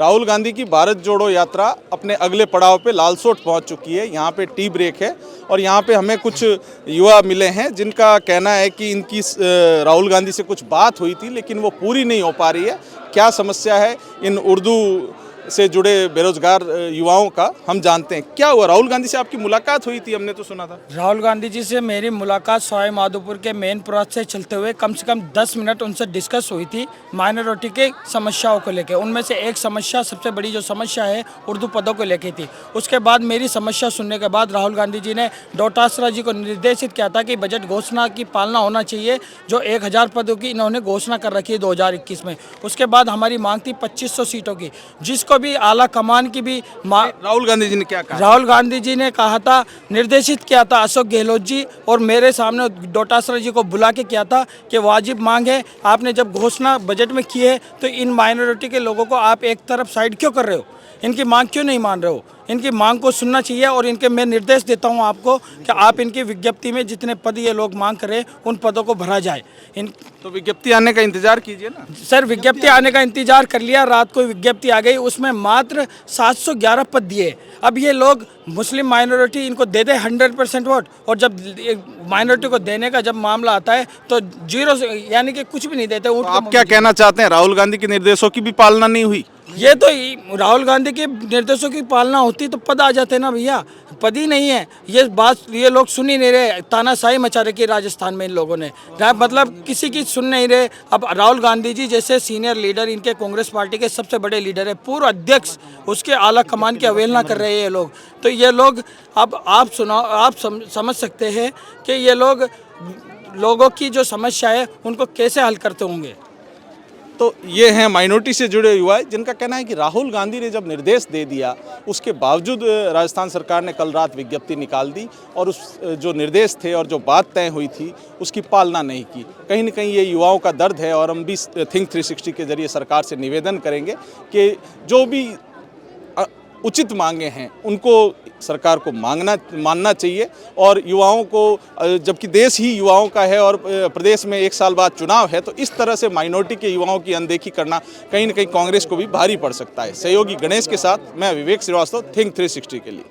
राहुल गांधी की भारत जोड़ो यात्रा अपने अगले पड़ाव पे लालसोट पहुंच चुकी है। यहाँ पे टी ब्रेक है और यहाँ पे हमें कुछ युवा मिले हैं जिनका कहना है कि इनकी राहुल गांधी से कुछ बात हुई थी लेकिन वो पूरी नहीं हो पा रही है। क्या समस्या है इन उर्दू से जुड़े बेरोजगार युवाओं का, हम जानते हैं। क्या हुआ, राहुल गांधी से आपकी मुलाकात हुई थी, हमने तो सुना था। राहुल गांधी जी से मेरी मुलाकात सवाई माधोपुर के मेन क्रॉस से चलते हुए कम से कम 10 मिनट उनसे डिस्कस हुई थी माइनॉरिटी के समस्याओं को लेकर। उनमें से एक समस्या, सबसे बड़ी जो समस्या है, उर्दू पदों को लेकर थी। उसके बाद मेरी समस्या सुनने के बाद राहुल गांधी जी ने डोटासरा जी को निर्देशित किया था कि बजट घोषणा की पालना होना चाहिए, जो 1000 पदों की इन्होंने घोषणा कर रखी है 2021 में। उसके बाद हमारी मांग थी 2500 सीटों की, जिसको भी आला कमान की भी राहुल गांधी जी ने क्या कहा? राहुल गांधी जी ने कहा था, निर्देशित किया था अशोक गहलोत जी और मेरे सामने डोटासरा जी को बुला के किया था कि वाजिब मांग है, आपने जब घोषणा बजट में की है तो इन माइनॉरिटी के लोगों को आप एक तरफ साइड क्यों कर रहे हो, इनकी मांग क्यों नहीं मान रहे हो? इनकी मांग को सुनना चाहिए और इनके मैं निर्देश देता हूं आपको कि आप इनकी विज्ञप्ति में जितने पद ये लोग मांग करें उन पदों को भरा जाए। तो विज्ञप्ति आने का इंतजार कीजिए ना सर। विज्ञप्ति आने का इंतजार कर लिया, रात को विज्ञप्ति आ गई, उसमें मात्र 711 पद दिए। अब ये लोग मुस्लिम माइनॉरिटी इनको दे दे 100% वोट, और जब माइनॉरिटी को देने का जब मामला आता है तो जीरो, यानी कि कुछ भी नहीं देते। तो आप क्या कहना चाहते हैं, राहुल गांधी के निर्देशों की भी पालना नहीं हुई? ये तो राहुल गांधी के निर्देशों की पालना होती तो पद आ जाते ना भैया, पद ही नहीं है। ये बात ये लोग सुन ही नहीं रहे, तानाशाही मचा रखी राजस्थान में इन लोगों ने, मतलब किसी की सुन नहीं रहे। अब राहुल गांधी जी जैसे सीनियर लीडर, इनके कांग्रेस पार्टी के सबसे बड़े लीडर है, पूर्व अध्यक्ष, उसके आला कमान की अवहेलना कर रहे हैं ये लोग। तो ये लोग, अब आप सुनाओ, आप समझ सकते हैं कि ये लोगों की जो समस्या है उनको कैसे हल करते होंगे। तो ये हैं माइनॉरिटी से जुड़े युवा जिनका कहना है कि राहुल गांधी ने जब निर्देश दे दिया उसके बावजूद राजस्थान सरकार ने कल रात विज्ञप्ति निकाल दी और उस जो निर्देश थे और जो बात तय हुई थी उसकी पालना नहीं की। कहीं ना कहीं ये युवाओं का दर्द है और हम भी थिंक 360 के जरिए सरकार से निवेदन करेंगे कि जो भी उचित मांगे हैं उनको सरकार को मानना चाहिए। और युवाओं को, जबकि देश ही युवाओं का है और प्रदेश में 1 साल बाद चुनाव है, तो इस तरह से माइनॉरिटी के युवाओं की अनदेखी करना कहीं ना कहीं कांग्रेस को भी भारी पड़ सकता है। सहयोगी गणेश के साथ मैं विवेक श्रीवास्तव, थिंक 360 के लिए।